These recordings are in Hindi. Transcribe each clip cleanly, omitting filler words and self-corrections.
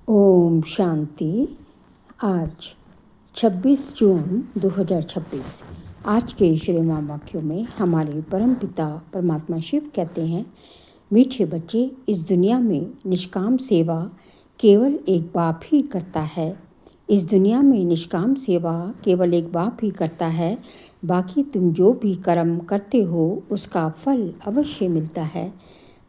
ओम शांति। आज 26 जून 2026। आज के श्री वाक्यों में हमारे परम पिता परमात्मा शिव कहते हैं, मीठे बच्चे, इस दुनिया में निष्काम सेवा केवल एक बाप ही करता है। इस दुनिया में निष्काम सेवा केवल एक बाप ही करता है। बाकी तुम जो भी कर्म करते हो उसका फल अवश्य मिलता है।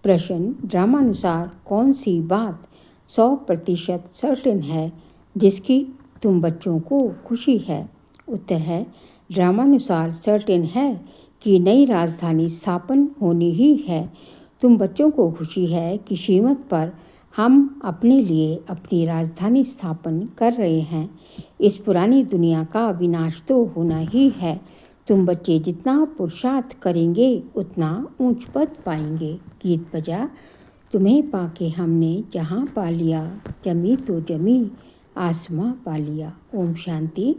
प्रश्न, ड्रामानुसार कौन सी बात 100% सर्टेन है जिसकी तुम बच्चों को खुशी है? उत्तर है, ड्रामानुसार सर्टेन है कि नई राजधानी स्थापन होनी ही है। तुम बच्चों को खुशी है कि श्रीमत पर हम अपने लिए अपनी राजधानी स्थापन कर रहे हैं। इस पुरानी दुनिया का विनाश तो होना ही है। तुम बच्चे जितना पुरुषार्थ करेंगे उतना ऊंच पद पाएंगे। गीत बजा। तुम्हें पाके हमने जहाँ पा लिया, जमी तो जमी आसमां पा लिया। ओम शांति।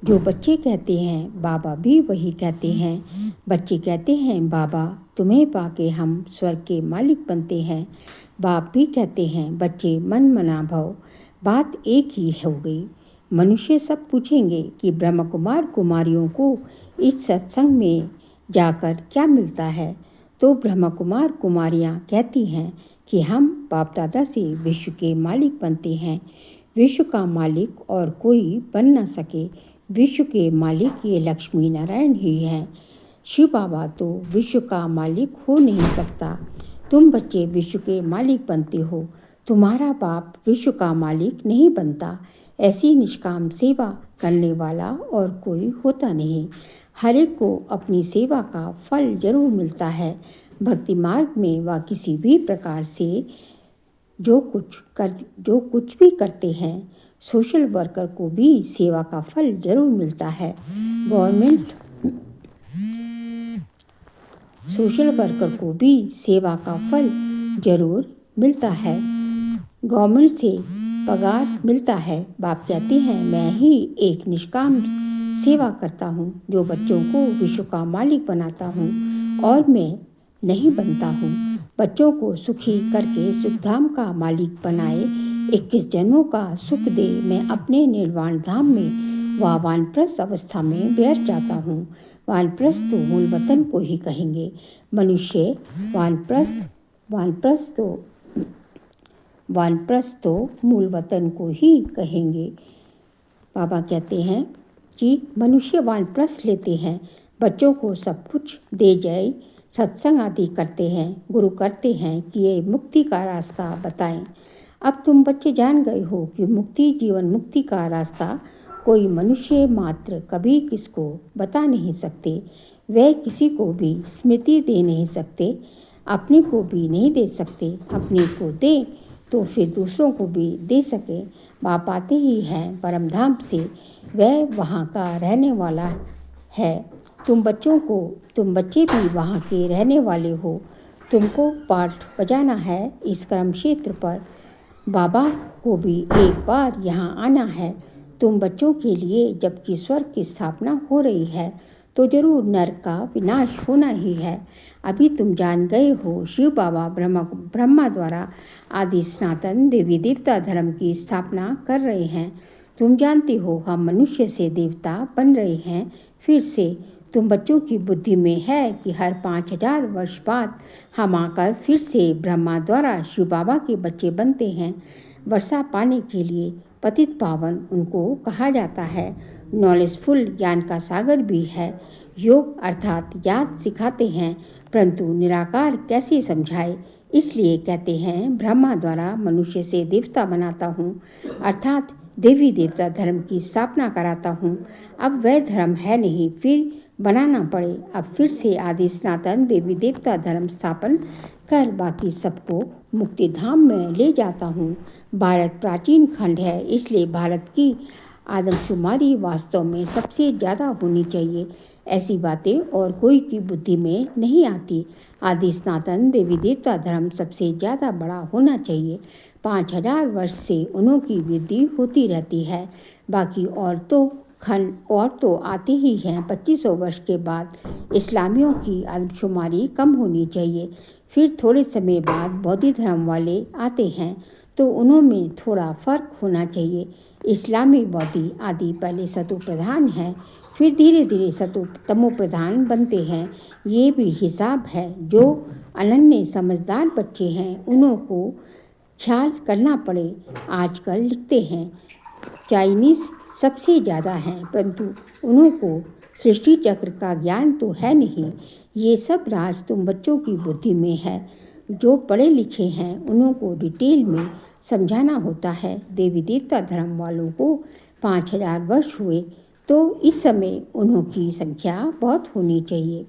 जो बच्चे कहते हैं बाबा भी वही कहते हैं। बच्चे कहते हैं बाबा तुम्हें पाके हम स्वर्ग के मालिक बनते हैं। बाप भी कहते हैं बच्चे मन मना भव। बात एक ही हो गई। मनुष्य सब पूछेंगे कि ब्रह्म कुमार कुमारियों को इस सत्संग में जाकर क्या मिलता है? तो ब्रह्म कुमार कुमारियाँ कहती हैं कि हम बाप दादा से विश्व के मालिक बनते हैं। विश्व का मालिक और कोई बन न सके। विश्व के मालिक ये लक्ष्मी नारायण ही हैं। शिव बाबा तो विश्व का मालिक हो नहीं सकता। तुम बच्चे विश्व के मालिक बनते हो। तुम्हारा बाप विश्व का मालिक नहीं बनता। ऐसी निष्काम सेवा करने वाला और कोई होता नहीं। हर एक को अपनी सेवा का फल जरूर मिलता है। भक्ति मार्ग में व किसी भी प्रकार से जो कुछ भी करते हैं, सोशल वर्कर को भी सेवा का फल जरूर मिलता है। सोशल वर्कर को भी सेवा का फल जरूर मिलता है। गवर्नमेंट से पगार मिलता है। बाप कहते हैं मैं ही एक निष्काम सेवा करता हूँ जो बच्चों को विश्व का मालिक बनाता हूँ और मैं नहीं बनता हूँ। बच्चों को सुखी करके सुखधाम का मालिक बनाए, 21 जन्मों का सुख दे। मैं अपने निर्वाण धाम में व वानप्रस्थ अवस्था में बैठ जाता हूँ। वानप्रस्थ तो मूल वतन को ही कहेंगे। मनुष्य वानप्रस्थ तो मूल वतन को ही कहेंगे। बाबा कहते हैं कि मनुष्य वानप्रस्थ लेते हैं, बच्चों को सब कुछ दे जाए, सत्संग आदि करते हैं, गुरु करते हैं कि ये मुक्ति का रास्ता बताएं। अब तुम बच्चे जान गए हो कि मुक्ति, जीवन मुक्ति का रास्ता कोई मनुष्य मात्र कभी किसको बता नहीं सकते। वे किसी को भी स्मृति दे नहीं सकते, अपने को भी नहीं दे सकते। अपने को दे तो फिर दूसरों को भी दे सके। बाप आते ही हैं परमधाम से, वह वहाँ का रहने वाला है। तुम बच्चे भी वहाँ के रहने वाले हो। तुमको पाठ बजाना है इस कर्म क्षेत्र पर। बाबा को भी एक बार यहाँ आना है। तुम बच्चों के लिए जबकि स्वर्ग की स्थापना हो रही है तो जरूर नरक का विनाश होना ही है। अभी तुम जान गए हो शिव बाबा ब्रह्मा द्वारा आदि सनातन देवी देवता धर्म की स्थापना कर रहे हैं। तुम जानते हो हम मनुष्य से देवता बन रहे हैं फिर से। तुम बच्चों की बुद्धि में है कि हर 5000 वर्ष बाद हम आकर फिर से ब्रह्मा द्वारा शिव बाबा के बच्चे बनते हैं। वर्षा पाने के लिए पतित पावन उनको कहा जाता है। नॉलेजफुल ज्ञान का सागर भी है। योग अर्थात याद सिखाते हैं, परंतु निराकार कैसे समझाए, इसलिए कहते हैं ब्रह्मा द्वारा मनुष्य से देवता बनाता हूँ, अर्थात देवी देवता धर्म की स्थापना कराता हूँ। अब वह धर्म है नहीं, फिर बनाना पड़े। अब फिर से आदि सनातन देवी देवता धर्म स्थापन कर बाकी सबको मुक्ति धाम में ले जाता हूँ। भारत प्राचीन खंड है, इसलिए भारत की आदमशुमारी वास्तव में सबसे ज़्यादा होनी चाहिए। ऐसी बातें और कोई की बुद्धि में नहीं आती। आदि सनातन देवी देवता धर्म सबसे ज़्यादा बड़ा होना चाहिए। 5000 वर्ष से उन्हों की वृद्धि होती रहती है। बाकी और तो आते ही हैं। 2500 वर्ष के बाद इस्लामियों की आदमशुमारी कम होनी चाहिए। फिर थोड़े समय बाद बौद्ध धर्म वाले आते हैं। तो उनमें थोड़ा फर्क होना चाहिए। इस्लामी बौद्धि आदि पहले सतो प्रधान है, फिर धीरे धीरे सतो तमो प्रधान बनते हैं। ये भी हिसाब है। जो अनन्य समझदार बच्चे हैं उन्हों को ख्याल करना पड़े। आजकल लिखते हैं चाइनीज़ सबसे ज़्यादा हैं, परंतु उन्हों को सृष्टि चक्र का ज्ञान तो है नहीं। ये सब राज तुम बच्चों की बुद्धि में है। जो पढ़े लिखे हैं उन्हों को डिटेल में समझाना होता है। देवी देवता धर्म वालों को 5000 वर्ष हुए तो इस समय उन्हों की संख्या बहुत होनी चाहिए,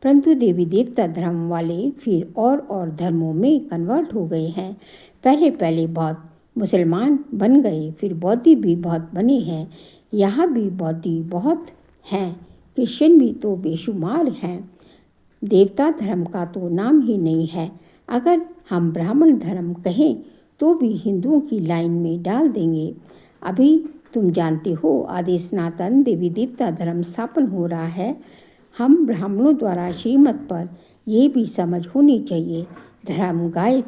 परंतु देवी देवता धर्म वाले फिर और धर्मों में कन्वर्ट हो गए हैं। पहले पहले बहुत मुसलमान बन गए, फिर बौद्धि भी बहुत बने हैं। यहाँ भी बौद्धि बहुत हैं, क्रिश्चियन भी तो बेशुमार हैं। देवता धर्म का तो नाम ही नहीं है। अगर हम ब्राह्मण धर्म कहें तो भी हिंदुओं की लाइन में डाल देंगे। अभी तुम जानते हो आदि सनातन देवी देवता धर्म स्थापन हो रहा है। हम ब्राह्मणों द्वारा श्रीमत पर ये भी समझ होनी चाहिए, धर्म गाए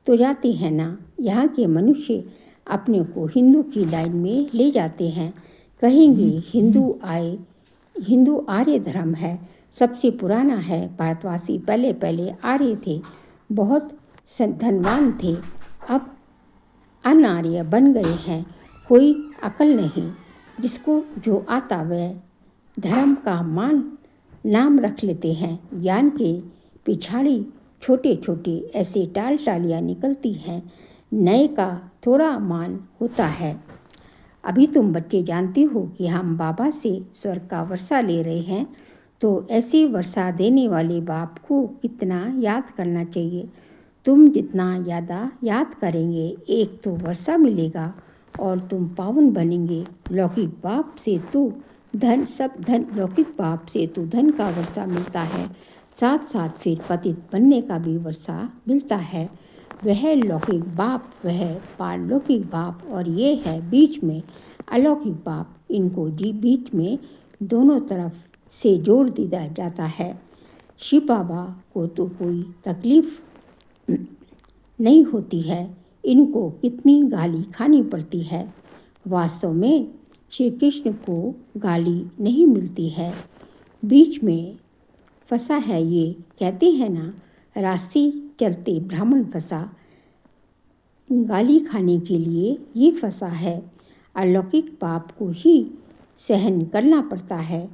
तो जाते हैं ना। यहाँ के मनुष्य अपने को हिंदू की लाइन में ले जाते हैं, कहेंगे हिंदू आर्य धर्म है, सबसे पुराना है। भारतवासी पहले पहले आर्य थे, बहुत धनवान थे, अब अनार्य बन गए हैं। कोई अकल नहीं, जिसको जो आता वह धर्म का नाम रख लेते हैं। ज्ञान के पिछाड़ी छोटे छोटे ऐसे टालियाँ निकलती हैं, नए का थोड़ा मान होता है। अभी तुम बच्चे जानते हो कि हम बाबा से स्वर्ग का वर्षा ले रहे हैं, तो ऐसे वर्षा देने वाले बाप को कितना याद करना चाहिए। तुम जितना याद करेंगे, एक तो वर्षा मिलेगा और तुम पावन बनेंगे। लौकिक बाप से तो लौकिक बाप से तो धन का वर्षा मिलता है, साथ साथ फिर पतित बनने का भी वर्षा मिलता है। वह लौकिक बाप, वह पारलौकिक बाप, और ये है बीच में अलौकिक बाप। इनको बीच में दोनों तरफ से जोड़ दिया जाता है। शिव बाबा को तो कोई तकलीफ नहीं होती है, इनको कितनी गाली खानी पड़ती है। वास्तव में श्री कृष्ण को गाली नहीं मिलती है, बीच में फंसा है। ये कहते हैं ना, रास्ते चलते ब्राह्मण फंसा, गाली खाने के लिए ये फंसा है। अलौकिक पाप को ही सहन करना पड़ता है।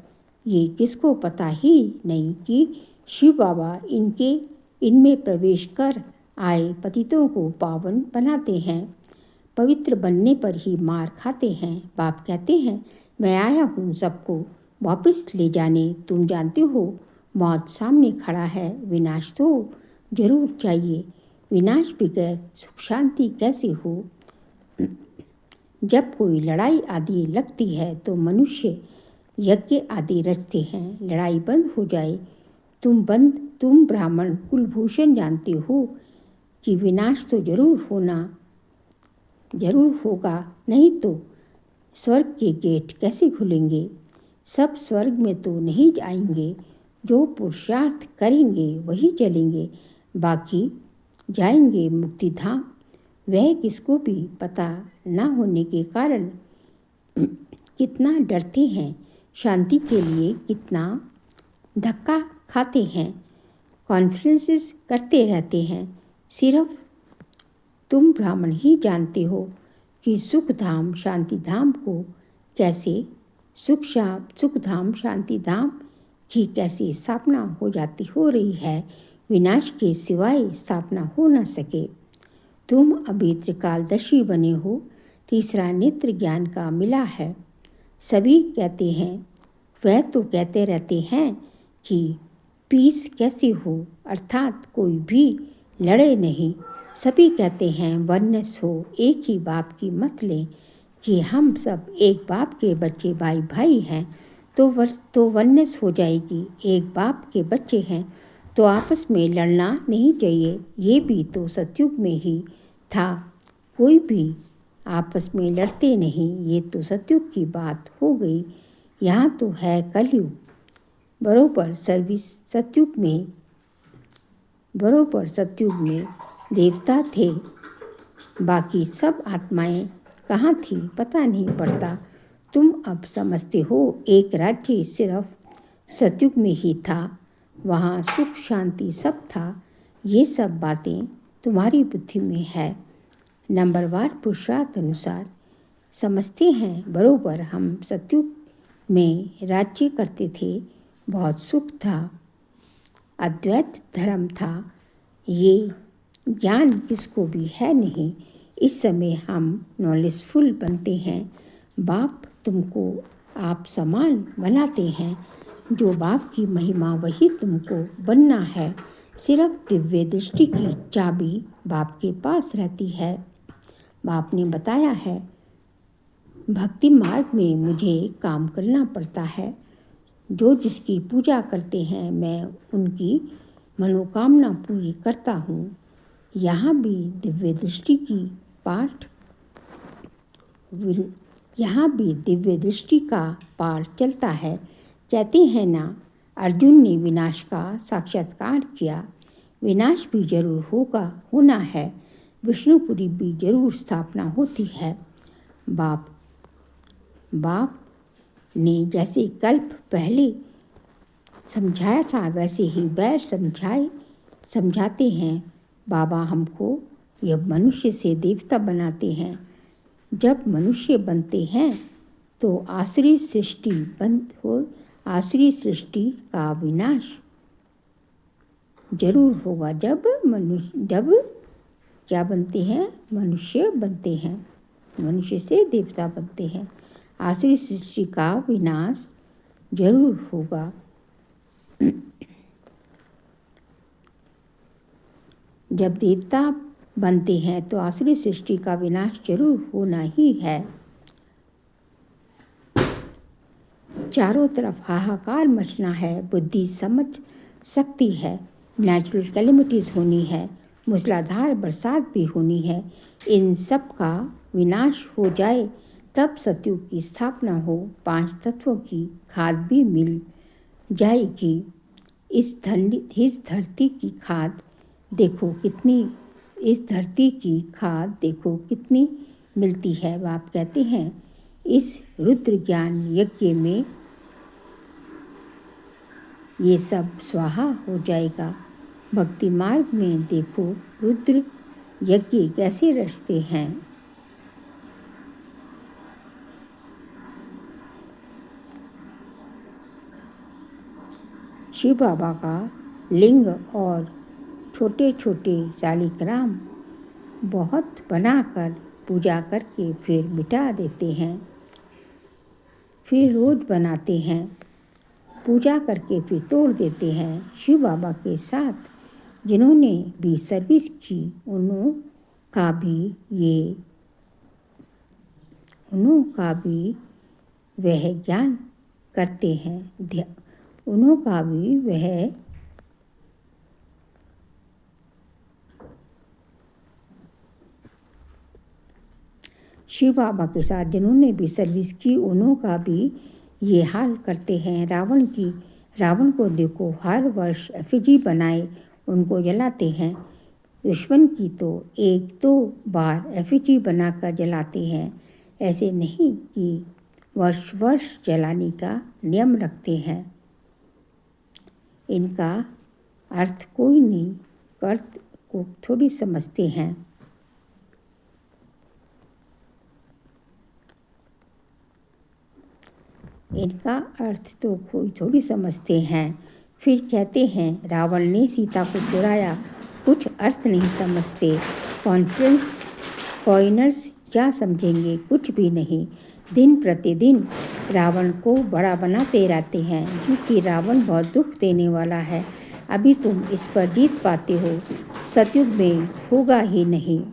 ये किसको पता ही नहीं कि शिव बाबा इनमें प्रवेश कर आए पतितों को पावन बनाते हैं। पवित्र बनने पर ही मार खाते हैं। बाप कहते हैं, मैं आया हूँ सबको वापस ले जाने। तुम जानते हो मौत सामने खड़ा है, विनाश तो जरूर चाहिए। विनाश बगैर सुख शांति कैसे हो। जब कोई लड़ाई आदि लगती है तो मनुष्य यज्ञ आदि रचते हैं। लड़ाई बंद हो जाए, तुम ब्राह्मण कुलभूषण जानते हो कि विनाश तो जरूर होगा, नहीं तो स्वर्ग के गेट कैसे खुलेंगे। सब स्वर्ग में तो नहीं जाएंगे, जो पुरुषार्थ करेंगे वही चलेंगे, बाकी जाएंगे मुक्ति धाम। वह किसको भी पता न होने के कारण कितना डरते हैं, शांति के लिए कितना धक्का खाते हैं, कॉन्फ्रेंसेस करते रहते हैं। सिर्फ तुम ब्राह्मण ही जानते हो कि सुख धाम शांति धाम को कैसे सुख धाम शांति धाम की कैसे स्थापना हो रही है। विनाश के सिवाय स्थापना हो न सके। तुम अभी त्रिकालदर्शी बने हो, तीसरा नेत्र ज्ञान का मिला है। सभी कहते हैं, वह तो कहते रहते हैं कि पीस कैसे हो, अर्थात कोई भी लड़े नहीं। सभी कहते हैं वननेस हो, एक ही बाप की मत लें कि हम सब एक बाप के बच्चे भाई भाई हैं, तो वननेस हो जाएगी। एक बाप के बच्चे हैं तो आपस में लड़ना नहीं चाहिए। ये भी तो सतयुग में ही था, कोई भी आपस में लड़ते नहीं। ये तो सतयुग की बात हो गई, यहाँ तो है कलयुग। बरोबर सतयुग में देवता थे, बाकी सब आत्माएं कहाँ थी पता नहीं पड़ता। तुम अब समझते हो, एक राज्य सिर्फ सतयुग में ही था, वहाँ सुख शांति सब था। ये सब बातें तुम्हारी बुद्धि में है। नंबरवार पुरुषार्थ अनुसार समझते हैं। बरोबर हम सतयुग में राज्य करते थे, बहुत सुख था, अद्वैत धर्म था। ये ज्ञान किसको भी है नहीं। इस समय हम नॉलेजफुल बनते हैं। बाप तुमको आप समान बनाते हैं। जो बाप की महिमा वही तुमको बनना है। सिर्फ दिव्य दृष्टि की चाबी बाप के पास रहती है। बाप ने बताया है, भक्ति मार्ग में मुझे काम करना पड़ता है। जो जिसकी पूजा करते हैं मैं उनकी मनोकामना पूरी करता हूँ। यहाँ भी दिव्य दृष्टि का पाठ चलता है। कहते हैं ना, अर्जुन ने विनाश का साक्षात्कार किया। विनाश भी जरूर होना है। विष्णुपुरी भी जरूर स्थापना होती है। बाप ने जैसे कल्प पहले समझाया था वैसे ही बैर समझाते हैं। बाबा हमको यह मनुष्य से देवता बनाते हैं। जब मनुष्य बनते हैं तो आसुरी सृष्टि का विनाश जरूर होगा। जब क्या बनते हैं? मनुष्य बनते हैं, मनुष्य से देवता बनते हैं। आसुरी सृष्टि का विनाश जरूर होगा। जब देवता बनते हैं तो आसुरी सृष्टि का विनाश जरूर होना ही है। चारों तरफ हाहाकार मचना है। बुद्धि समझ सकती है, नेचुरल कैलेमिटीज़ होनी है, मूसलाधार बरसात भी होनी है। इन सब का विनाश हो जाए तब सतयुग की स्थापना हो। 5 तत्वों की खाद भी मिल जाएगी। इस धरती की खाद देखो कितनी मिलती है। बाप कहते हैं, इस रुद्र ज्ञान यज्ञ में ये सब स्वाहा हो जाएगा। भक्ति मार्ग में देखो रुद्र यज्ञ कैसे रचते हैं। शिव बाबा का लिंग और छोटे छोटे शालिग्राम बहुत बनाकर पूजा करके फिर मिटा देते हैं। फिर रोज बनाते हैं, पूजा करके फिर तोड़ देते हैं। शिव बाबा के साथ जिन्होंने भी सर्विस की उनका भी वह ज्ञान करते हैं। उनका भी वह शिव बाबा के साथ जिन्होंने भी सर्विस की उनका भी ये हाल करते हैं। रावण को देखो, हर वर्ष एफिजी बनाए उनको जलाते हैं। दुश्मन की तो 1-2 बार एफिजी बनाकर जलाते हैं। ऐसे नहीं कि वर्ष जलाने का नियम रखते हैं। इनका अर्थ कोई नहीं, अर्थ को थोड़ी समझते हैं। इनका अर्थ तो कोई थोड़ी समझते हैं। फिर कहते हैं, रावण ने सीता को चुराया। कुछ अर्थ नहीं समझते। कॉन्फ्रेंस फॉरेनर्स क्या समझेंगे? कुछ भी नहीं। दिन प्रतिदिन रावण को बड़ा बनाते रहते हैं, क्योंकि रावण बहुत दुख देने वाला है। अभी तुम इस पर जीत पाते हो, सतयुग में होगा ही नहीं।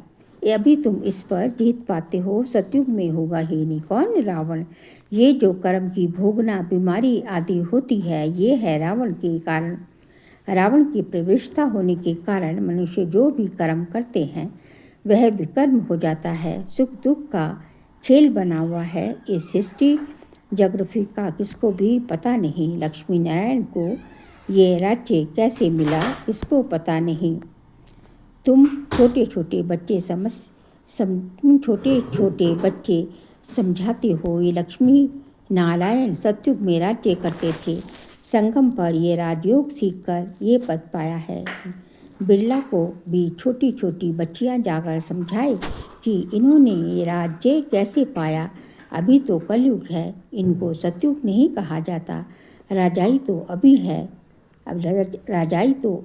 अभी तुम इस पर जीत पाते हो, सतयुग में होगा ही नहीं। कौन? रावण। ये जो कर्म की भोगना बीमारी आदि होती है, ये है रावण के कारण। रावण की प्रविष्टता होने के कारण मनुष्य जो भी कर्म करते हैं वह विकर्म हो जाता है। सुख दुख का खेल बना हुआ है। इस हिस्ट्री ज्योग्राफी का किसको भी पता नहीं। लक्ष्मी नारायण को ये राज्य कैसे मिला किसको पता नहीं। तुम छोटे छोटे बच्चे समझाते हो ये लक्ष्मी नारायण सतयुग में राज्य करते थे। संगम पर ये राजयोग सीखकर ये पद पाया है। बिरला को भी छोटी छोटी बच्चियां जाकर समझाए कि इन्होंने ये राज्य कैसे पाया। अभी तो कलयुग है, इनको सतयुग नहीं कहा जाता। राजाई तो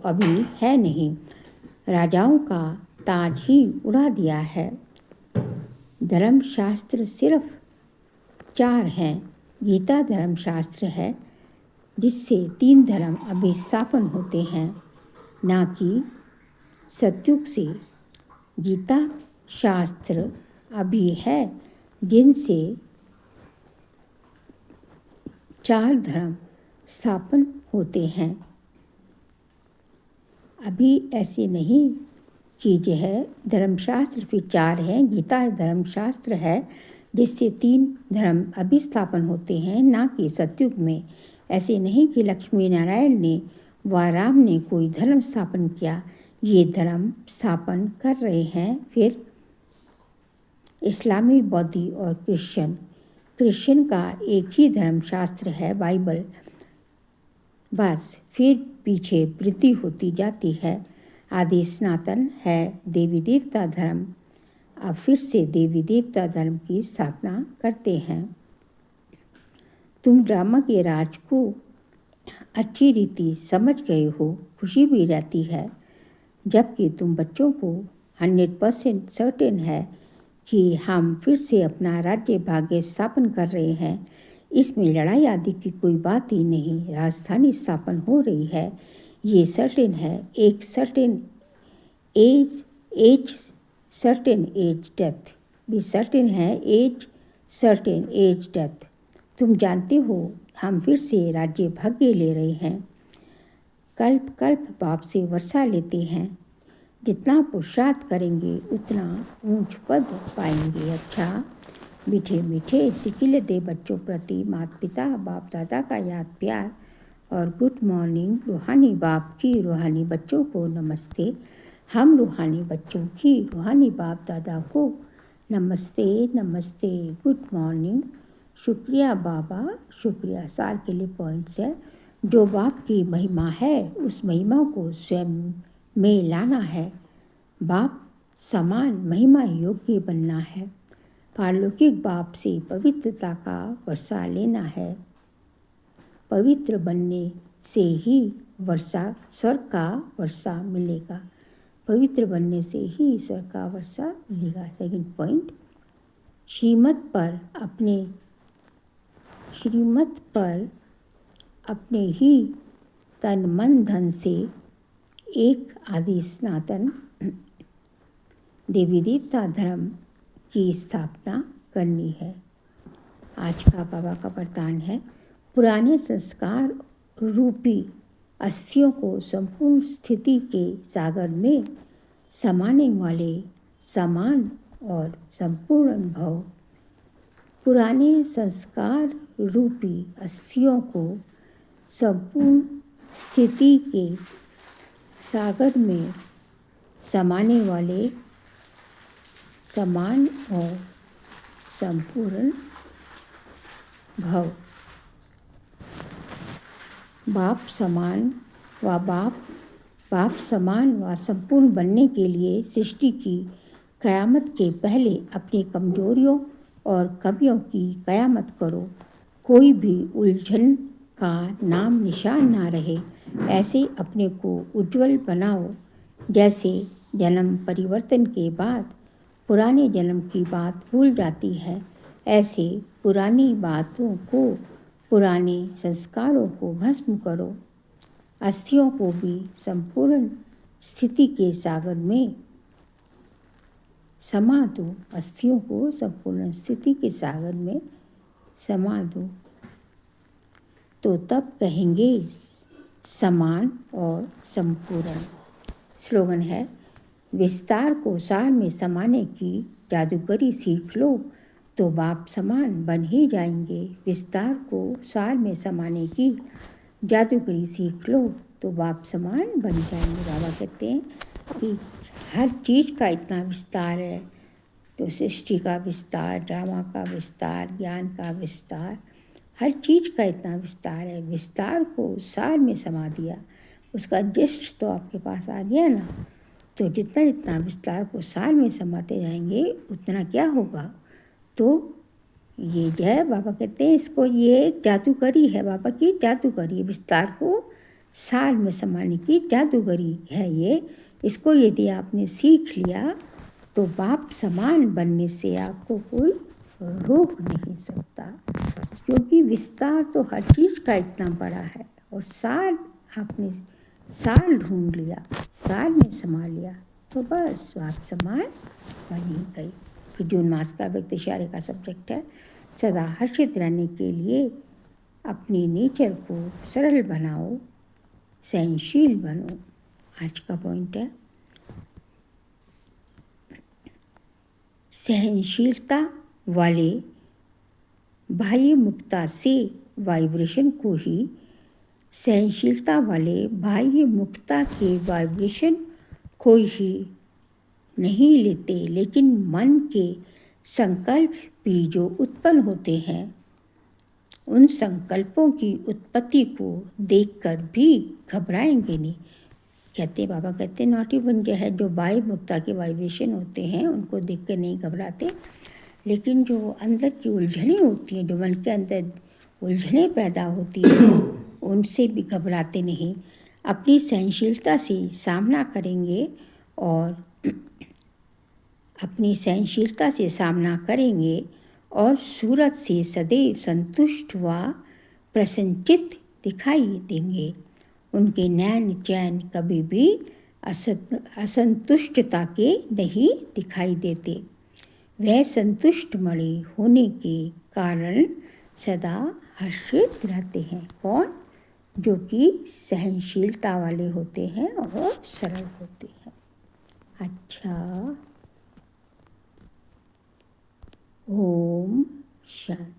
अभी है नहीं। राजाओं का ताज ही उड़ा दिया है। धर्मशास्त्र सिर्फ 4 हैं। गीता धर्मशास्त्र है जिससे 3 धर्म अभिस्थापन होते हैं, ना कि सतयुग से। गीता शास्त्र अभी है जिनसे 4 धर्म स्थापन होते हैं। अभी ऐसे नहीं कि यह धर्मशास्त्र फिर 4 हैं। गीता धर्मशास्त्र है जिससे 3 धर्म अभिस्थापन होते हैं, ना कि सतयुग में। ऐसे नहीं कि लक्ष्मी नारायण ने व राम ने कोई धर्म स्थापन किया। ये धर्म स्थापन कर रहे हैं फिर इस्लामी, बौद्धी और क्रिश्चियन का एक ही धर्मशास्त्र है, बाइबल। बस फिर पीछे वृद्धि होती जाती है। आदि सनातन है देवी देवता धर्म। अब फिर से देवी देवता धर्म की स्थापना करते हैं। तुम ड्रामा के राज को अच्छी रीति समझ गए हो, खुशी भी रहती है। जबकि तुम बच्चों को 100% सर्टेन है कि हम फिर से अपना राज्य भाग्य स्थापन कर रहे हैं। इसमें लड़ाई आदि की कोई बात ही नहीं। राजधानी स्थापन हो रही है, ये सर्टेन है। एक सर्टेन एज डेथ भी सर्टेन है। Certain age death. तुम जानते हो हम फिर से राज्य भाग्य ले रहे हैं। कल्प कल्प बाप से वर्षा लेते हैं। जितना पुरुषार्थ करेंगे उतना ऊंच पद पाएंगे। अच्छा, मीठे मीठे सिकिल दे बच्चों प्रति माता पिता बाप दादा का याद प्यार और गुड मॉर्निंग। रूहानी बाप की रूहानी बच्चों को नमस्ते। हम रूहानी बच्चों की रूहानी बाप दादा को नमस्ते नमस्ते, गुड मॉर्निंग। शुक्रिया बाबा, शुक्रिया। सार के लिए पॉइंट्स है। जो बाप की महिमा है उस महिमा को स्वयं में लाना है। बाप समान महिमा योग्य बनना है। पारलौकिक बाप से पवित्रता का वर्षा लेना है। पवित्र बनने से ही स्वर्ग का वर्षा मिलेगा। पवित्र बनने से ही स्वर्ग का वर्षा मिलेगा। सेकंड पॉइंट, श्रीमत पर अपने ही तन मन धन से एक आदि सनातन देवी देवता धर्म की स्थापना करनी है। आज का बाबा का वरदान है, पुराने संस्कार रूपी अस्थियों को संपूर्ण स्थिति के सागर में समाने वाले समान और संपूर्ण भव। पुराने संस्कार रूपी अस्थियों को संपूर्ण स्थिति के सागर में समाने वाले समान और संपूर्ण भव। बाप समान व संपूर्ण बनने के लिए सृष्टि की कयामत के पहले अपनी कमजोरियों और कमियों की कयामत करो। कोई भी उलझन का नाम निशान ना रहे। ऐसे अपने को उज्जवल बनाओ जैसे जन्म परिवर्तन के बाद पुराने जन्म की बात भूल जाती है। ऐसे पुरानी बातों को, पुराने संस्कारों को भस्म करो। अस्थियों को भी संपूर्ण स्थिति के सागर में समा दो। अस्थियों को संपूर्ण स्थिति के सागर में समा दो, तो तब कहेंगे समान और संपूर्ण। स्लोगन है, विस्तार को सार में समाने की जादूगरी सीख लो तो बाप समान बन ही जाएंगे। विस्तार को सार में समाने की जादूगरी सीख लो तो बाप समान बन जाएंगे। बाबा कहते हैं कि हर चीज़ का इतना विस्तार है। तो सृष्टि का विस्तार, ड्रामा का विस्तार, ज्ञान का विस्तार, हर चीज़ का इतना विस्तार है। विस्तार को सार में समा दिया, उसका दृष्ट तो आपके पास आ गया ना। तो जितना जितना विस्तार को सार में समाते जाएंगे उतना क्या होगा। तो ये जो है बाबा कहते हैं इसको, ये एक जादूगरी है, बाबा की जादूगरी, विस्तार को सार में समाने की जादूगरी है ये। इसको यदि आपने सीख लिया तो बाप समान बनने से आपको कोई रोक नहीं सकता, क्योंकि विस्तार तो हर चीज़ का इतना बड़ा है। और सार आपने सार ढूंढ लिया, सार में समा लिया, तो बस आप समान बन ही गई। फिर जून मास का व्यक्त इशारे का सब्जेक्ट है, सदा हर्षित रहने के लिए अपनी नेचर को सरल बनाओ, सहनशील बनो। आज का पॉइंट है सहनशीलता वाले बाह्य मुक्ता से वाइब्रेशन को ही, सहनशीलता वाले बाह्य मुक्ता के वाइब्रेशन को ही नहीं लेते, लेकिन मन के संकल्प भी जो उत्पन्न होते हैं उन संकल्पों की उत्पत्ति को देखकर भी घबराएंगे नहीं। कहते बाबा कहते नॉटी बन है जो बाह्य मुक्ता के वाइब्रेशन होते हैं उनको देख कर नहीं घबराते, लेकिन जो अंदर की उलझनें होती हैं, जो मन के अंदर उलझनें पैदा होती हैं उनसे भी घबराते नहीं। अपनी सहनशीलता से सामना करेंगे और अपनी सहनशीलता से सामना करेंगे और सूरत से सदैव संतुष्ट व प्रसन्नचित्त दिखाई देंगे। उनके नैन चैन कभी भी असंतुष्टता के नहीं दिखाई देते। वह संतुष्ट मणि होने के कारण सदा हर्षित रहते हैं। कौन? जो कि सहनशीलता वाले होते हैं और सरल होते हैं। अच्छा, ओम शांति।